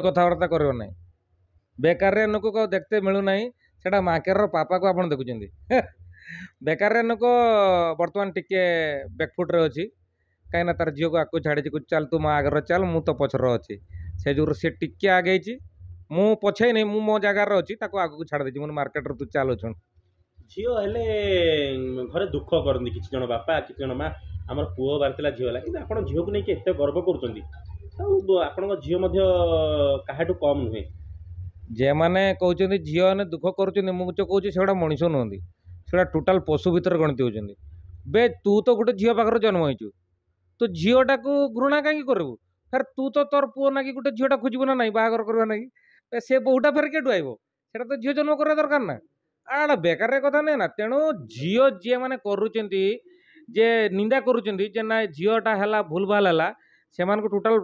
कथबार्ता कर बेकार लोक को देखते मिलूना से मार्केटर पापा को आप देखुं बेकार लोक बर्तमान टिके बैकफुट रे अच्छी कहीं तार झील को आगे छाड़ी चल तू मो आगर चल मु तो पचर अच्छी से जो सी टिके आगे मु पछे नहीं मु मो जगार अच्छी आगे छाड़ देती मुझे मार्केट तू चल झील हेले घरे दुख करती किसी जन बापा किसी जन माँ आमर पुओ बाहर झील है कि आप झील को लेकिन एत गर्व कर झील क्या कम नुहे जे मैंने कहते झील मैंने दुख कर मुझे कहूँ से मनीष नुहति से टोटाल पशु भितर गणति होती बे तू तो गोटे झील पाखे जन्म हो तो झीलटा को घृणा कहीं करू फिर तू तो तोर पुओ ना कि गोटे झीलटा खोजबू ना बाहर करवा ना से बहुटा फेर केटू आइब से तो झील जन्म करवा दरकार ना आड़ा बेकार कथा नहीं ना तेणु झील जी मैंने करुँचे जे निंदा करुँचे ना झीलटा है भूल भाल है से टोटाल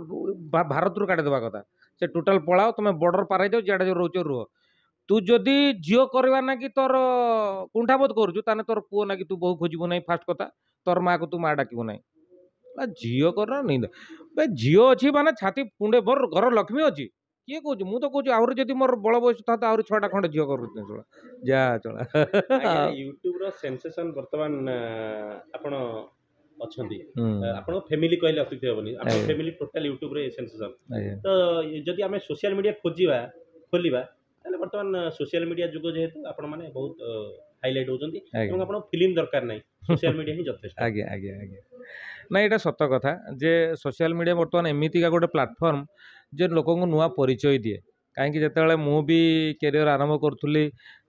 भारत रू काटिदेवा कथा से टोटाल पलाओ तुम बॉर्डर पार जाओ जेडे जो रोच रुह तू जदि झील करवा ना कि तोर कुंठाबोध करुचु ताने तोर पुओ ना कि तू बहु खोजबू ना फास्ट कथा तोर माँ को तू माँ डाकबू ना झील कर निंदा भाई झील अच्छी माने छाती पुंडे भर घर लक्ष्मी अच्छी किए कहूँ मुझे तो कहूँ आहरी जदि मोर बड़ बयस था आहरी 6टा खंडे झील कर चला जा चला यूट्यूब रो सेंसेशन वर्तमान आपण अच्छी आप फैमिली कहले अतिथि हेनी आप फैमिली टोटल यूट्यूब रे सेंसेशन तो जदि आम सोशल मीडिया खोजा खोलिबा ताले वर्तमान सोशल मीडिया जुग जेहेतु आपण माने बहुत हाईलाइट होउछंती एवं आपण फिल्म दरकार नाही सोशल मीडिया ही जथेष्ट आगे आगे आगे ना यहाँ सत कथा जे सोशल मीडिया बर्तमान एमतीका गोटे प्लाटफर्म जे लोक नुआ परिचय दिए कहीं जिते मु भी कैरियर आरंभ करी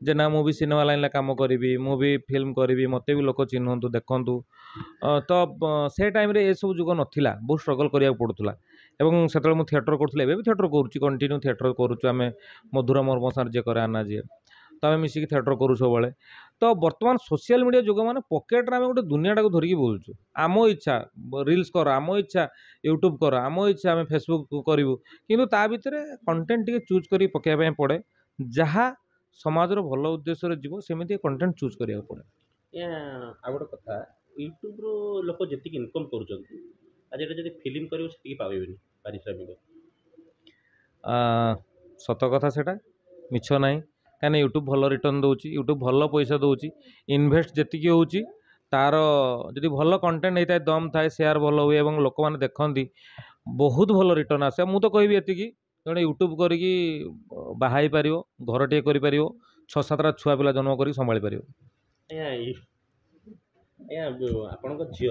जे ना मुझे सिनेमा लाइन कम करी मु भी फिल्म करी मत भी लोक चिन्हतु देखु तो से टाइम रे ये सब जुग नाला बहुत स्ट्रगल करा पड़ूला एवं से थिएटर करूँ भी थिएटर करुँच कंटिन्यू थिएटर करुँ मधुर मोर मो सार जे करे आना जी तो आम मिसिक थिएटर करूँ सब तो बर्तमान सोशल मीडिया जुग मैंने पकेट्रे आम गोटे दुनिया टाक धरिकी बुलूँ आम इच्छा रिल्स कर आम इच्छा यूट्यूब कर आम इच्छा आम फेसबुक करूँ किंतु ता भितर कंटेंट टी चूज कर पकाइबा पड़े जहाँ समाज भल उद्देश्य जीव सेमती कंटेंट चूज करा पड़े आ गोटे कथा यूट्यूब रो लोक जी इनकम कर फिल्म कर पाइबे पारिश्रमिक सत कथा से मिछ ना कहीं यूट्यूब भल रिटर्न दौर यूट्यूब भल पैसा दौर इनभेस्ट जी हो तार जदि भल कंटेंट होता है दम थाए शेयर भल हुए और लोक मैंने देखती बहुत भल रिटर्न आसे मुझे तो कहबी ये जड़े यूट्यूब करके बाहाई पार घर टे कर 6-7टा छुआ पिला जन्म कर संभाली पार आपण झील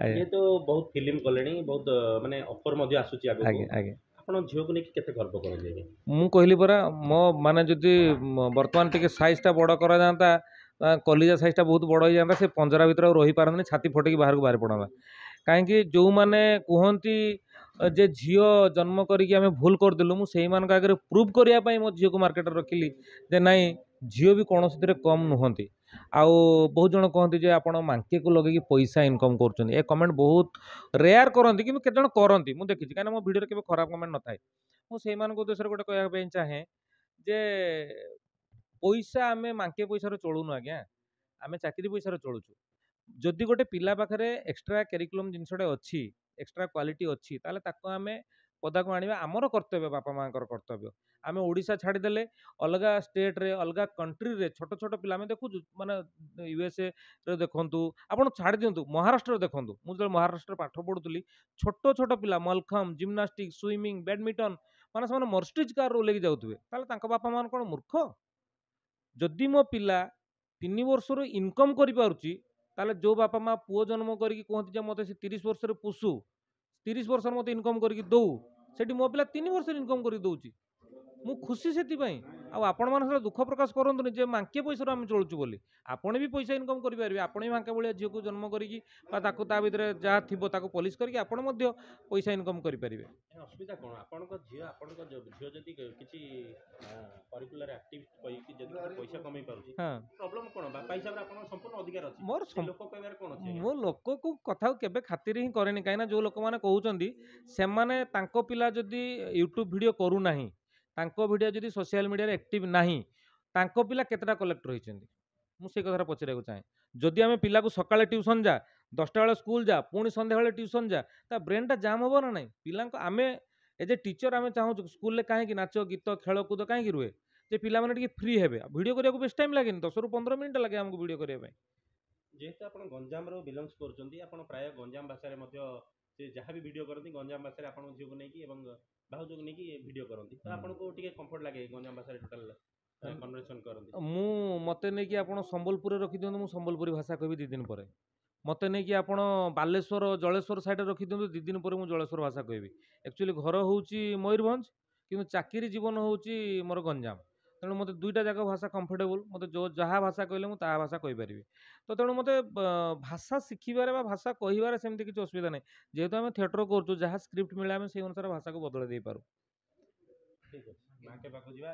ये तो बहुत फिल्म कले बहुत माने ऑफर मध्य आसुची आगे आगे आपण झील को लेकिन केते गर्व करले मु कहली परा मो माने जदि वर्तमान टिके साइजटा बड़ करा जाता कलिजा साइजटा बहुत बड़ हो जाता से पंजरा भीतर रही पारंतनी छाती फटेकी बाहर को बाहर पड़ता कहीं जो मैंने कहती जे झील जन्म करिक आम भूल करदेलु मुझे आगे प्रूव करने मो झील को मार्केट रखिली जे नाई झील भी कौन कम नुहति आउ बहुत जन कहते जे आप मांके को लगे पैसा इनकम कर कमेंट बहुत रेयर करती कि केत करती मुझे देखी कहीं मो भिडियो के खराब कमेंट न थाए मुझे उद्देश्य गोटे कहना चाहे जे पैसा आम मांके पैसा चलुनु आज्ञा आम चाकरी पैसा चलुचु जदि गोटे पिला पाखे एक्सट्रा करिकुलम जिनसटे अच्छी एक्सट्रा क्वालिटी अच्छी ताले ताको आमे पदा को आनिबा आमर कर्तव्य बापा माँ कर्तव्य आम ओडिशा छाड़ीदे अलग स्टेट रे अलग कंट्री रे छोट छोट पिला देखु माने यूएसए रे देखंतु आपण छाड़ दियंतु महाराष्ट्र देखंतु मुझे महाराष्ट्र पाठ पढ़ुली छोट छोट पिला मलखम जिम्नास्टिक स्विमिंग बैडमिंटन माने से मर्स्टिज कार ओल्लेकी जाउथुबे ताले तांको बापा माँ कोन मूर्ख जदि मो पिला 3 वर्ष इनकम करि पारुची ताले जो बापा माँ पुओ जन्म करके कहते मत से 30 वर्ष पोषु 30 वर्ष मत इनकम करके दौ से मो पिला 3 वर्ष इनकम कर दौची मु खुशी से आपण मैंने दुख प्रकाश करतुनि जे मांके पैसा आम चलुचु बोली आपण भी पैसा इनकम करेंगे आपण भी मांके भाया झील को जन्म करी भितर जहाँ थी पॉलिश करके आपण पैसा इनकम करेंगे असुविधा कौन आपण झील जदि किसी करिकुलर एक्टिविटी जदि पैसा कमाई पारुछि प्रॉब्लम कौन बापा हिसाब रे आपण संपूर्ण अधिकार अछि मोर लोक कहबार कौन अछि मो लोक को कथा केबे खातिर ही करेनी कहीं जो लोक माने कहउचंदी से माने तांको पिला जदि यूट्यूब वीडियो करू नाही तांको वीडियो जदि सोशल मीडिया रे एक्टिव नाही तांको पिला केतटा कलेक्ट रहिचंदी मुझे कथा पचारे चाहे जदि आम पिला को सकाळे ट्यूशन जा 10टा बेले स्कूल जा पुणी संध्या बेले ट्यूशन जा ता ब्रेन टा जाम हो ना नहीं पिला आमे एज ए टीचर आम चाहूँ स्कूल में कहीं नाच गीत खेलकूद कहीं रुहे जे पिला माने टिके फ्री हेबे वीडियो करने को बेस्ट टाइम लगे 10 ରୁ 15 मिनिट लगे हमको वीडियो करने जेहेतु आप गंजाम बिलंगस कर प्राय गंजाम भाषा से जहाँ भी वीडियो करती गंजाम भाषा आप झील को लेकिन भाउज को लेकिन वीडियो करती तो आपको कंफर्ट लगे गंजाम भाषा टोटाल कन्वर्सेशन करती मु मते नहीं कि आप संबलपुर रखी दिखाँ मुझे संबलपुरी भाषा कहि 2 दिन पर मते नहीं कि आप बालेश्वर जलेश्वर साइड रखी दिखाँ 2 दिन पर मुझे जलेश्वर भाषा कहि एक्चुअली घर हूँ मयूरभंज कि चाकरी जीवन हूँ मोर गंजाम तेणु मत 2टा जाक भाषा कंफर्टेबल मत जो जहाँ भाषा कहले मुझे ता भाषा कहीपरि तो तेणु मत भाषा शिखिबार भाषा कहबार सेमती किसी असुविधा नहीं जेहेतु आम थिएटर करूँ जहाँ स्क्रिप्ट मिले आम से अनुसार भाषा को बदल दे पारू ठीक है माके पाखु जीवा